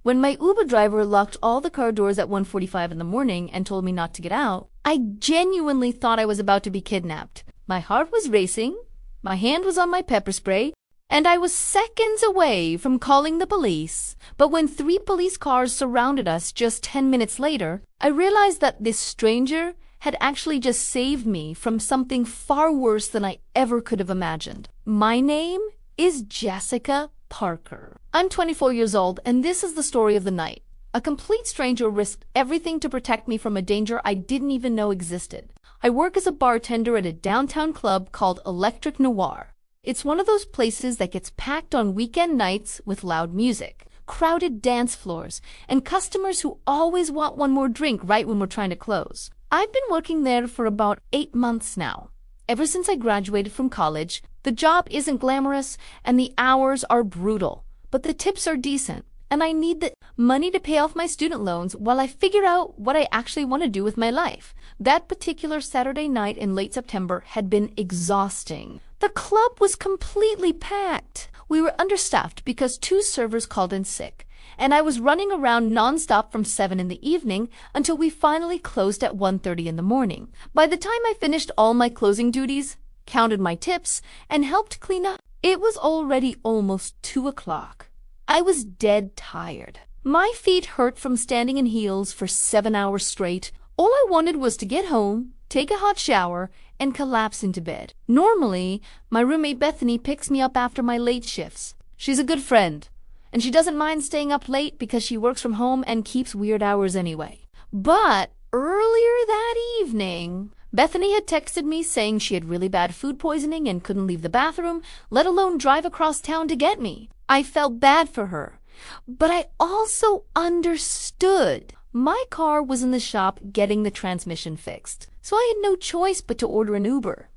When my Uber driver locked all the car doors at 1:45 in the morning and told me not to get out, I genuinely thought I was about to be kidnapped. My heart was racing, my hand was on my pepper spray, and I was seconds away from calling the police. But when 3 police cars surrounded us just 10 minutes later, I realized that this stranger had actually just saved me from something far worse than I ever could have imagined. My name is Jessica Parker. I'm 24 years old, and this is the story of the night. A complete stranger risked everything to protect me from a danger I didn't even know existed. I work as a bartender at a downtown club called Electric Noir. It's one of those places that gets packed on weekend nights with loud music, crowded dance floors, and customers who always want one more drink right when we're trying to close. I've been working there for about 8 months now. Ever since I graduated from college, the job isn't glamorous and the hours are brutal, but the tips are decent, and I need the money to pay off my student loans while I figure out what I actually want to do with my life. That particular Saturday night in late September had been exhausting. The club was completely packed. We were understaffed because 2 servers called in sick, and I was running around nonstop from 7 in the evening until we finally closed at 1:30 in the morning. By the time I finished all my closing duties, counted my tips, and helped clean up, it was already almost 2 o'clock. I was dead tired. My feet hurt from standing in heels for 7 hours straight. All I wanted was to get home, take a hot shower, and collapse into bed. Normally, my roommate Bethany picks me up after my late shifts. She's a good friend, and she doesn't mind staying up late because she works from home and keeps weird hours anyway. But earlier that evening, Bethany had texted me saying she had really bad food poisoning and couldn't leave the bathroom, let alone drive across town to get me. I felt bad for her, but I also understood. My car was in the shop getting the transmission fixed, so I had no choice but to order an Uber.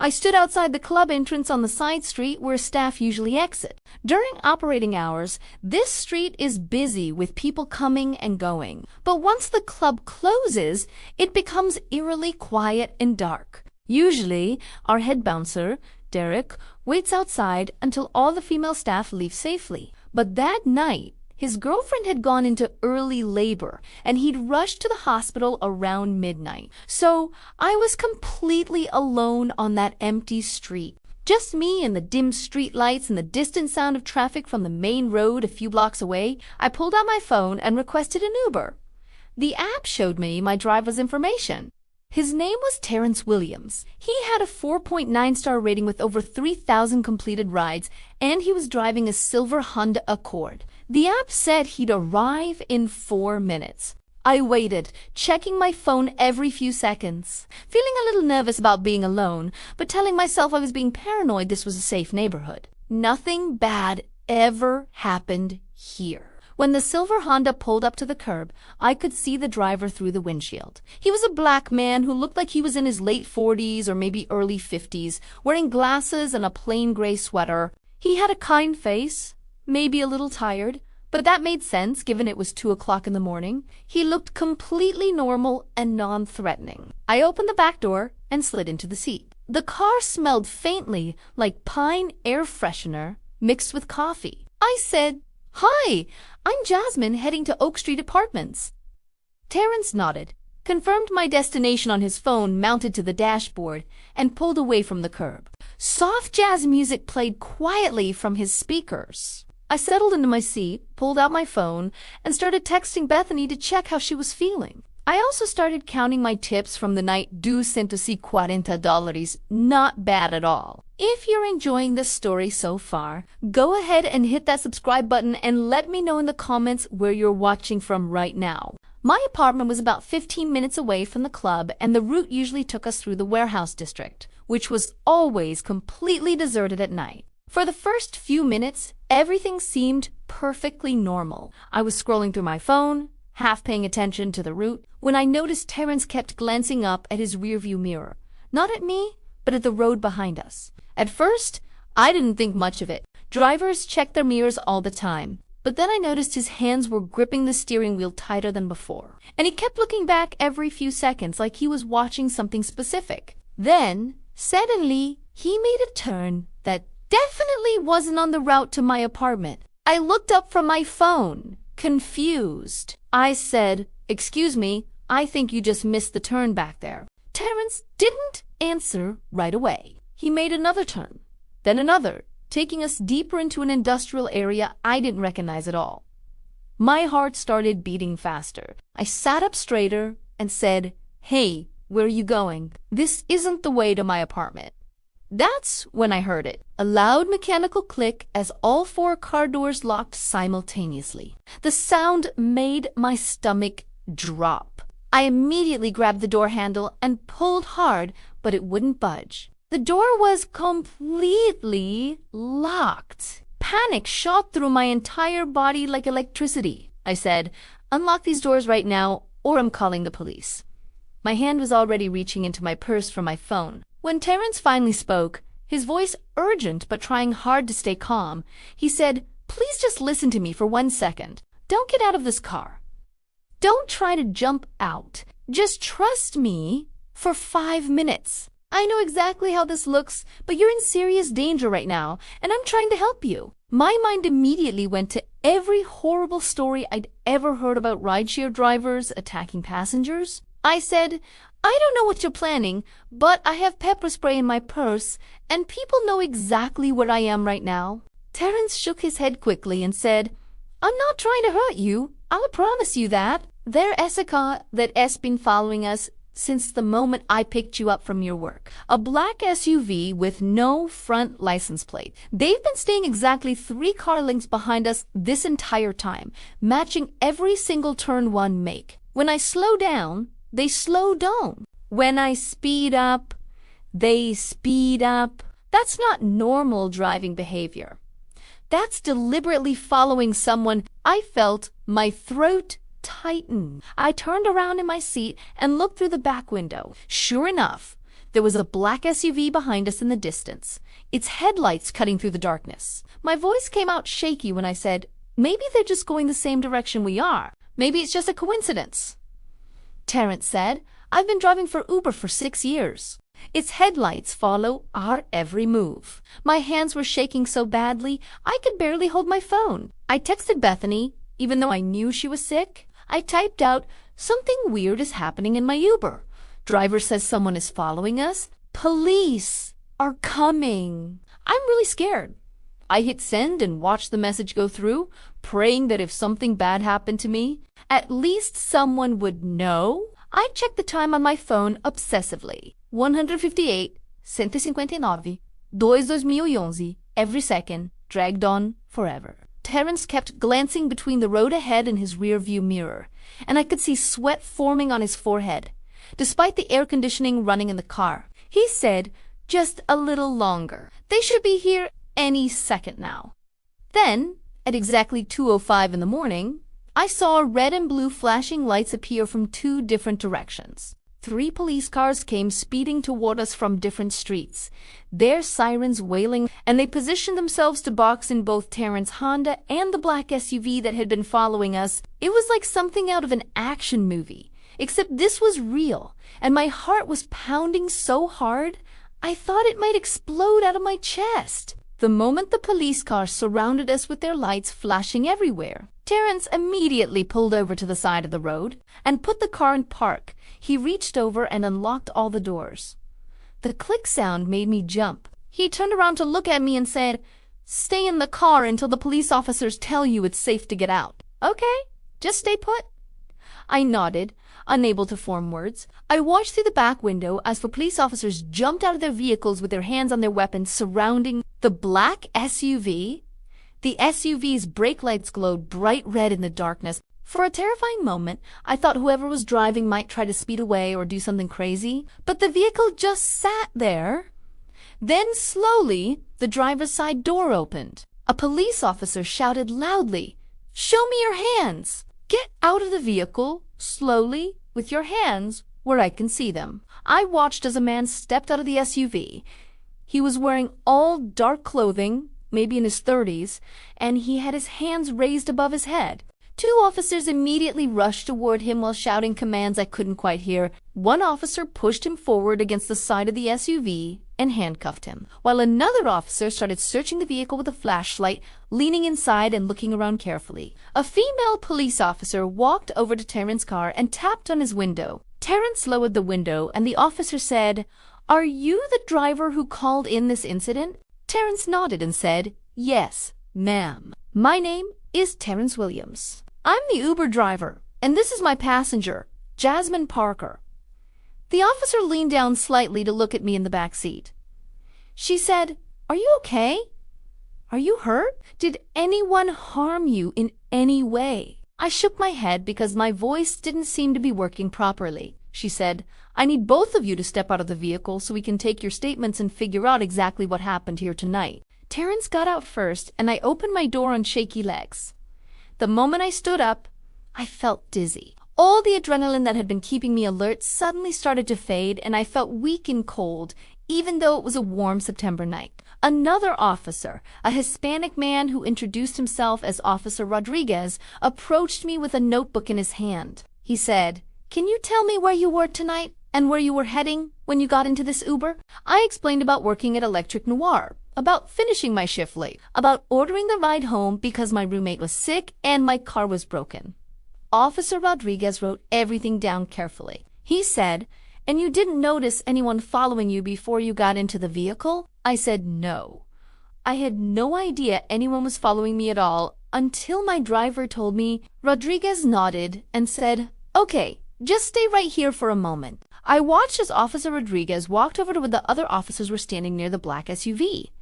I stood outside the club entrance on the side street where staff usually exit. During operating hours, this street is busy with people coming and going. But once the club closes, it becomes eerily quiet and dark. Usually, our head bouncer, Derek, waits outside until all the female staff leave safely. But that night, his girlfriend had gone into early labor, and he'd rushed to the hospital around midnight. So I was completely alone on that empty street. Just me and the dim street lights and the distant sound of traffic from the main road a few blocks away. I pulled out my phone and requested an Uber. The app showed me my driver's information. His name was Terrence Williams. He had a 4.9-star rating with over 3,000 completed rides, and he was driving a silver Honda Accord. The app said he'd arrive in 4 minutes. I waited, checking my phone every few seconds, feeling a little nervous about being alone, but telling myself I was being paranoid this was a safe neighborhood. Nothing bad ever happened here. When the silver Honda pulled up to the curb, I could see the driver through the windshield. He was a black man who looked like he was in his late 40s or maybe early 50s, wearing glasses and a plain gray sweater. He had a kind face, maybe a little tired, but that made sense given it was 2 o'clock in the morning. He looked completely normal and non-threatening. I opened the back door and slid into the seat. The car smelled faintly like pine air freshener mixed with coffee. I said, "Hi, I'm Jasmine heading to Oak Street Apartments." Terrence nodded, confirmed my destination on his phone mounted to the dashboard, and pulled away from the curb. Soft jazz music played quietly from his speakers. I settled into my seat, pulled out my phone, and started texting Bethany to check how she was feeling. I also started counting my tips from the night $240. Not bad at all. If you're enjoying this story so far, go ahead and hit that subscribe button and let me know in the comments where you're watching from right now. My apartment was about 15 minutes away from the club, and the route usually took us through the warehouse district, which was always completely deserted at night. For the first few minutes, everything seemed perfectly normal. I was scrolling through my phone, half paying attention to the route, when I noticed Terrence kept glancing up at his rearview mirror. Not at me, but at the road behind us. At first, I didn't think much of it. Drivers check their mirrors all the time. But then I noticed his hands were gripping the steering wheel tighter than before. And he kept looking back every few seconds like he was watching something specific. Then, suddenly, he made a turn that definitely wasn't on the route to my apartment. I looked up from my phone, confused. I said, "Excuse me, I think you just missed the turn back there." Terrence didn't answer right away. He made another turn, then another, taking us deeper into an industrial area I didn't recognize at all. My heart started beating faster. I sat up straighter and said, "Hey, where are you going? This isn't the way to my apartment." That's when I heard it. A loud mechanical click as all 4 car doors locked simultaneously. The sound made my stomach drop. I immediately grabbed the door handle and pulled hard, but it wouldn't budge. The door was completely locked. Panic shot through my entire body like electricity. I said, "Unlock these doors right now, or I'm calling the police." My hand was already reaching into my purse for my phone. When Terrence finally spoke, his voice urgent but trying hard to stay calm, he said, "Please just listen to me for 1 second. Don't get out of this car. Don't try to jump out. Just trust me for 5 minutes. I know exactly how this looks, but you're in serious danger right now, and I'm trying to help you." My mind immediately went to every horrible story I'd ever heard about rideshare drivers attacking passengers. I said, "I don't know what you're planning, but I have pepper spray in my purse, and people know exactly where I am right now." Terrence shook his head quickly and said, "I'm not trying to hurt you. I'll promise you that. There is a car that has been following us since the moment I picked you up from your work. A black SUV with no front license plate. They've been staying exactly 3 car lengths behind us this entire time, matching every single turn 1 make. When I slow down, they slow down. When I speed up, they speed up. That's not normal driving behavior. That's deliberately following someone." I felt my throat tighten. I turned around in my seat and looked through the back window. Sure enough, there was a black SUV behind us in the distance, its headlights cutting through the darkness. My voice came out shaky when I said, "Maybe they're just going the same direction we are. Maybe it's just a coincidence." Terrence said, "I've been driving for Uber for 6 years. Its headlights follow our every move." My hands were shaking so badly, I could barely hold my phone. I texted Bethany, even though I knew she was sick. I typed out, "Something weird is happening in my Uber. Driver says someone is following us. Police are coming." I'm really scared. I hit send and watched the message go through, praying that if something bad happened to me, at least someone would know. I checked the time on my phone obsessively. 158, 159, 2/2011, every second, dragged on forever. Terrence kept glancing between the road ahead and his rear-view mirror, and I could see sweat forming on his forehead, despite the air conditioning running in the car. He said, "Just a little longer. They should be here any second now." Then, at exactly 2:05 in the morning, I saw red and blue flashing lights appear from 2 different directions. 3 police cars came speeding toward us from different streets, their sirens wailing, and they positioned themselves to box in both Terrence's Honda and the black SUV that had been following us. It was like something out of an action movie, except this was real, and my heart was pounding so hard, I thought it might explode out of my chest. The moment the police cars surrounded us with their lights flashing everywhere, Terrence immediately pulled over to the side of the road and put the car in park. He reached over and unlocked all the doors. The click sound made me jump. He turned around to look at me and said, "Stay in the car until the police officers tell you it's safe to get out." "Okay, just stay put." I nodded, unable to form words. I watched through the back window as the police officers jumped out of their vehicles with their hands on their weapons, surrounding the black SUV. The SUV's brake lights glowed bright red in the darkness. For a terrifying moment, I thought whoever was driving might try to speed away or do something crazy, but the vehicle just sat there. Then slowly, the driver's side door opened. A police officer shouted loudly, "Show me your hands!" "Get out of the vehicle, slowly, with your hands where I can see them." I watched as a man stepped out of the SUV. He was wearing all dark clothing, maybe in his 30s, and he had his hands raised above his head. Two officers immediately rushed toward him while shouting commands I couldn't quite hear. One officer pushed him forward against the side of the SUV and handcuffed him, while another officer started searching the vehicle with a flashlight, leaning inside and looking around carefully. A female police officer walked over to Terrence's car and tapped on his window. Terrence lowered the window, and the officer said, "Are you the driver who called in this incident?" Terrence nodded and said, "Yes, ma'am. My name is Terrence Williams. I'm the Uber driver, and this is my passenger, Jasmine Parker." The officer leaned down slightly to look at me in the back seat. She said, "Are you okay? Are you hurt? Did anyone harm you in any way?" I shook my head because my voice didn't seem to be working properly. She said, "I need both of you to step out of the vehicle so we can take your statements and figure out exactly what happened here tonight." Terrence got out first, and I opened my door on shaky legs. The moment I stood up, I felt dizzy. All the adrenaline that had been keeping me alert suddenly started to fade, and I felt weak and cold, even though it was a warm September night. Another officer, a Hispanic man who introduced himself as Officer Rodriguez, approached me with a notebook in his hand. He said, "Can you tell me where you were tonight and where you were heading when you got into this Uber?" I explained about working at Electric Noir, about finishing my shift late, about ordering the ride home because my roommate was sick and my car was broken. Officer Rodriguez wrote everything down carefully. He said, "And you didn't notice anyone following you before you got into the vehicle?" I said no. I had no idea anyone was following me at all until my driver told me. Rodriguez nodded and said, "Okay, just stay right here for a moment." I watched as Officer Rodriguez walked over to where the other officers were standing near the black SUV.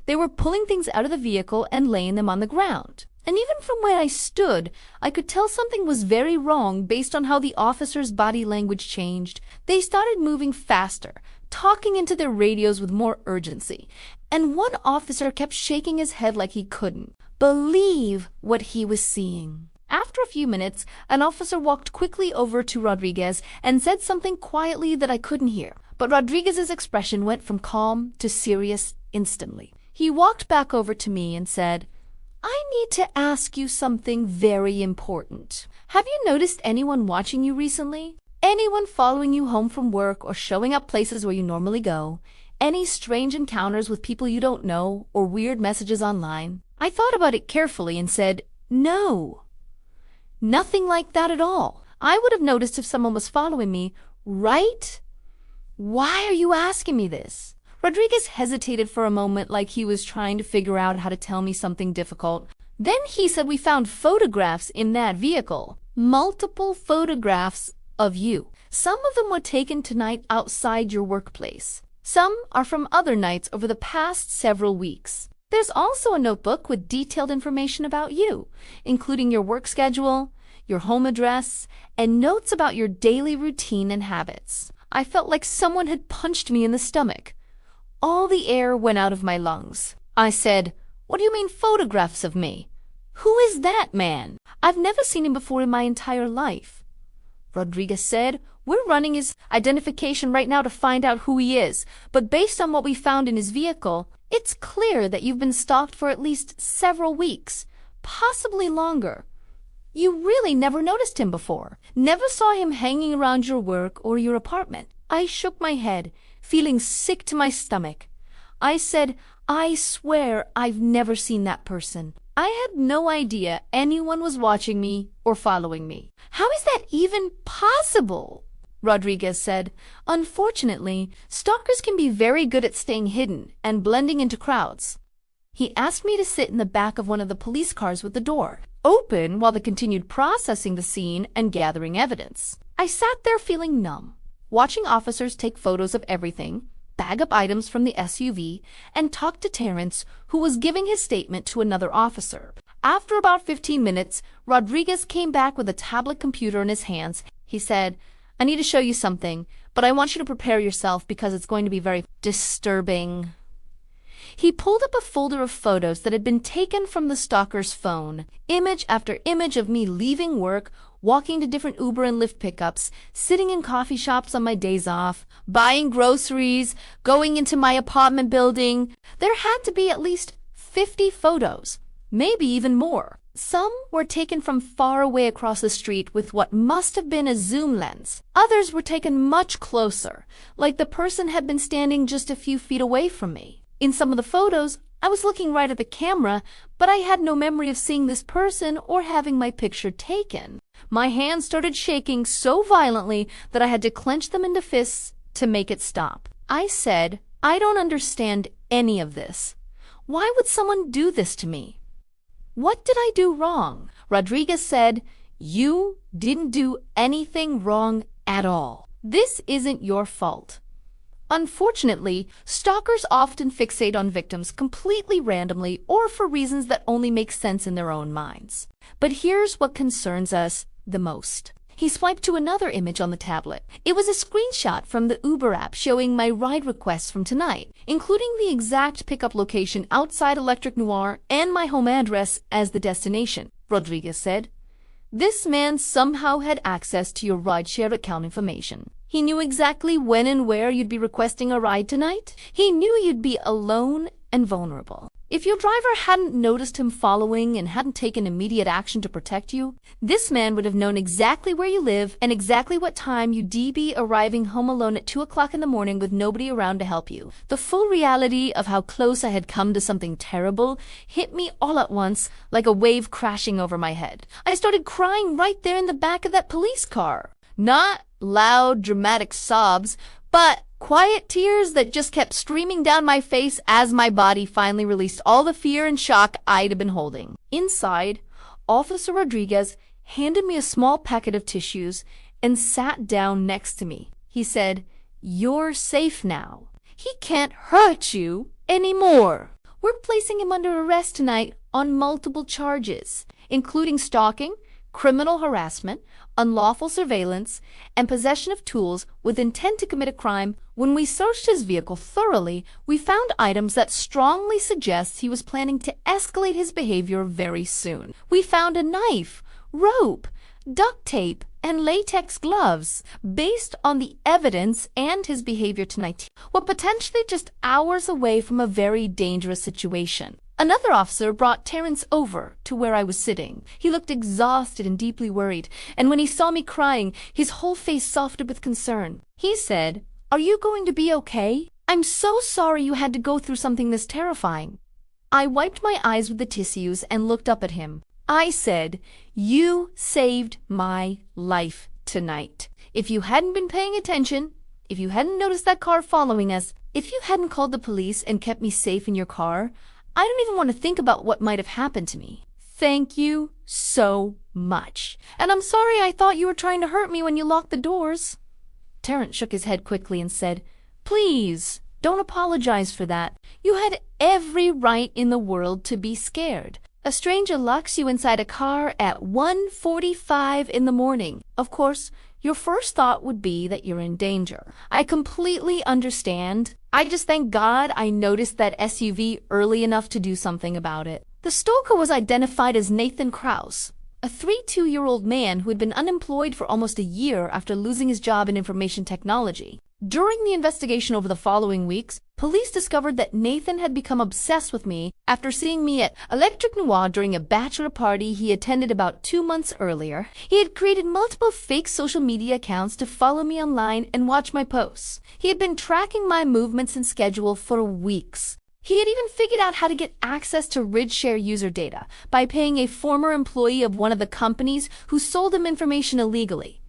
They were pulling things out of the vehicle and laying them on the ground. And even from where I stood, I could tell something was very wrong based on how the officers' body language changed. They started moving faster, talking into their radios with more urgency, and one officer kept shaking his head like he couldn't believe what he was seeing. After a few minutes, an officer walked quickly over to Rodriguez and said something quietly that I couldn't hear, but Rodriguez's expression went from calm to serious instantly. He walked back over to me and said, "I need to ask you something very important. Have you noticed anyone watching you recently? Anyone following you home from work or showing up places where you normally go? Any strange encounters with people you don't know or weird messages online?" I thought about it carefully and said, "No. Nothing like that at all. I would have noticed if someone was following me, right? Why are you asking me this?" Rodriguez hesitated for a moment like he was trying to figure out how to tell me something difficult. Then he said, "We found photographs in that vehicle. Multiple photographs of you. Some of them were taken tonight outside your workplace. Some are from other nights over the past several weeks. There's also a notebook with detailed information about you, including your work schedule, your home address, and notes about your daily routine and habits." I felt like someone had punched me in the stomach. All the air went out of my lungs. I said, "What do you mean photographs of me? Who is that man? I've never seen him before in my entire life." Rodriguez said, "We're running his identification right now to find out who he is, but based on what we found in his vehicle, it's clear that you've been stalked for at least several weeks, possibly longer. You really never noticed him before, never saw him hanging around your work or your apartment." I shook my head, feeling sick to my stomach. I said, "I swear I've never seen that person. I had no idea anyone was watching me or following me." "How is that even possible?" Rodriguez said, "Unfortunately, stalkers can be very good at staying hidden and blending into crowds." He asked me to sit in the back of one of the police cars with the door open while they continued processing the scene and gathering evidence. I sat there feeling numb, watching officers take photos of everything, bag up items from the SUV, and talk to Terrence, who was giving his statement to another officer. After about 15 minutes, Rodriguez came back with a tablet computer in his hands. He said, "I need to show you something, but I want you to prepare yourself because it's going to be very disturbing." He pulled up a folder of photos that had been taken from the stalker's phone, image after image of me leaving work, walking to different Uber and Lyft pickups, sitting in coffee shops on my days off, buying groceries, going into my apartment building. There had to be at least 50 photos, maybe even more. Some were taken from far away across the street with what must have been a zoom lens. Others were taken much closer, like the person had been standing just a few feet away from me. In some of the photos, I was looking right at the camera, but I had no memory of seeing this person or having my picture taken. My hands started shaking so violently that I had to clench them into fists to make it stop. I said, "I don't understand any of this. Why would someone do this to me? What did I do wrong?" Rodriguez said, "You didn't do anything wrong at all. This isn't your fault." Unfortunately, stalkers often fixate on victims completely randomly or for reasons that only make sense in their own minds. But here's what concerns us the most. He swiped to another image on the tablet. It was a screenshot from the Uber app showing my ride requests from tonight, including the exact pickup location outside Electric Noir and my home address as the destination, Rodriguez said. This man somehow had access to your rideshare account information. He knew exactly when and where you'd be requesting a ride tonight. He knew you'd be alone and vulnerable. If your driver hadn't noticed him following and hadn't taken immediate action to protect you, this man would have known exactly where you live and exactly what time you'd be arriving home alone at 2 o'clock in the morning with nobody around to help you. The full reality of how close I had come to something terrible hit me all at once like a wave crashing over my head. I started crying right there in the back of that police car. Not loud, dramatic sobs, but quiet tears that just kept streaming down my face as my body finally released all the fear and shock I'd been holding. Inside, Officer Rodriguez handed me a small packet of tissues and sat down next to me. He said, "You're safe now. He can't hurt you anymore. We're placing him under arrest tonight on multiple charges, including stalking, criminal harassment, unlawful surveillance, and possession of tools with intent to commit a crime. When we searched his vehicle thoroughly, we found items that strongly suggest he was planning to escalate his behavior very soon. We found a knife, rope, duct tape, and latex gloves. Based on the evidence and his behavior tonight, we're potentially just hours away from a very dangerous situation." Another officer brought Terrence over to where I was sitting. He looked exhausted and deeply worried, and when he saw me crying, his whole face softened with concern. He said, "Are you going to be okay? I'm so sorry you had to go through something this terrifying." I wiped my eyes with the tissues and looked up at him. I said, "You saved my life tonight. If you hadn't been paying attention, if you hadn't noticed that car following us, if you hadn't called the police and kept me safe in your car, I don't even want to think about what might have happened to me. Thank you so much. And I'm sorry I thought you were trying to hurt me when you locked the doors." Terrence shook his head quickly and said, "Please, don't apologize for that. You had every right in the world to be scared. A stranger locks you inside a car at 1:45 in the morning. Of course, your first thought would be that you're in danger. I completely understand. I just thank God I noticed that SUV early enough to do something about it." The stalker was identified as Nathan Krause, a 32-year-old man who had been unemployed for almost a year after losing his job in information technology. During the investigation over the following weeks, police discovered that Nathan had become obsessed with me after seeing me at Electric Noir during a bachelor party he attended about 2 months earlier. He had created multiple fake social media accounts to follow me online and watch my posts. He had been tracking my movements and schedule for weeks. He had even figured out how to get access to rideshare user data by paying a former employee of one of the companies who sold him information illegally.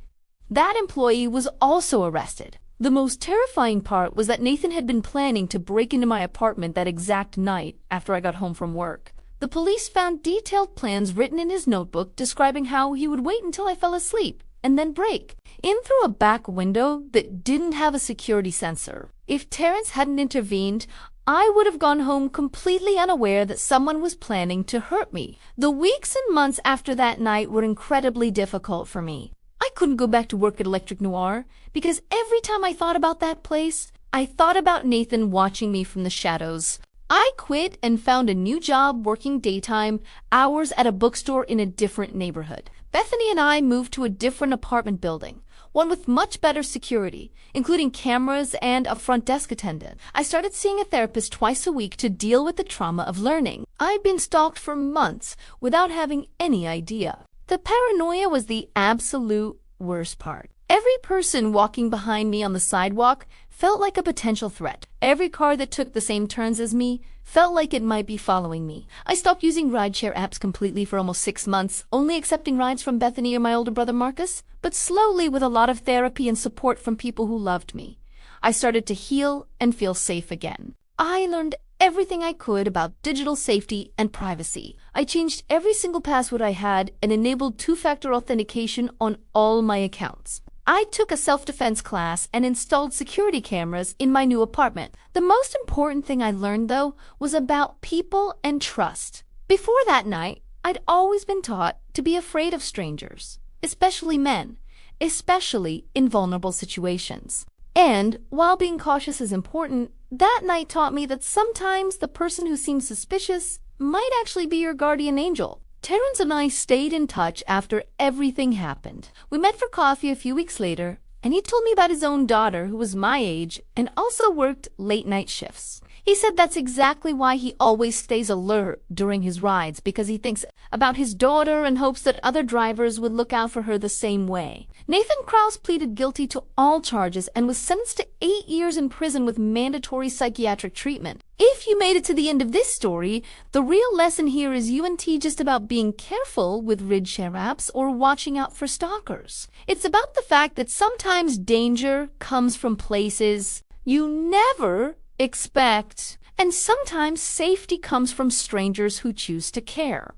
That employee was also arrested. The most terrifying part was that Nathan had been planning to break into my apartment that exact night after I got home from work. The police found detailed plans written in his notebook describing how he would wait until I fell asleep and then break in through a back window that didn't have a security sensor. If Terrence hadn't intervened, I would have gone home completely unaware that someone was planning to hurt me. The weeks and months after that night were incredibly difficult for me. I couldn't go back to work at Electric Noir because every time I thought about that place, I thought about Nathan watching me from the shadows. I quit and found a new job working daytime hours at a bookstore in a different neighborhood. Bethany and I moved to a different apartment building, one with much better security, including cameras and a front desk attendant. I started seeing a therapist twice a week to deal with the trauma of learning. I'd been stalked for months without having any idea. The paranoia was the absolute worst part. Every person walking behind me on the sidewalk felt like a potential threat. Every car that took the same turns as me felt like it might be following me. I stopped using rideshare apps completely for almost 6 months, only accepting rides from Bethany or my older brother Marcus, but slowly, with a lot of therapy and support from people who loved me, I started to heal and feel safe again. I learned everything I could about digital safety and privacy. I changed every single password I had and enabled two-factor authentication on all my accounts. I took a self-defense class and installed security cameras in my new apartment. The most important thing I learned, though, was about people and trust. Before that night, I'd always been taught to be afraid of strangers, especially men, especially in vulnerable situations. And while being cautious is important, that night taught me that sometimes the person who seems suspicious might actually be your guardian angel. Terrence and I stayed in touch after everything happened. We met for coffee a few weeks later, and he told me about his own daughter who was my age and also worked late-night shifts. He said that's exactly why he always stays alert during his rides, because he thinks about his daughter and hopes that other drivers would look out for her the same way. Nathan Krause pleaded guilty to all charges and was sentenced to 8 years in prison with mandatory psychiatric treatment. If you made it to the end of this story, the real lesson here is you and T just about being careful with rideshare apps or watching out for stalkers. It's about the fact that sometimes danger comes from places you never expect, and sometimes safety comes from strangers who choose to care.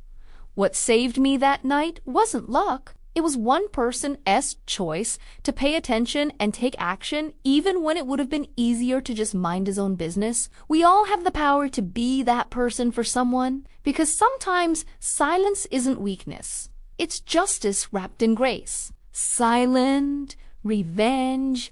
What saved me that night wasn't luck. It was one person's choice to pay attention and take action even when it would have been easier to just mind his own business. We all have the power to be that person for someone, because sometimes silence isn't weakness. It's justice wrapped in grace. Silent revenge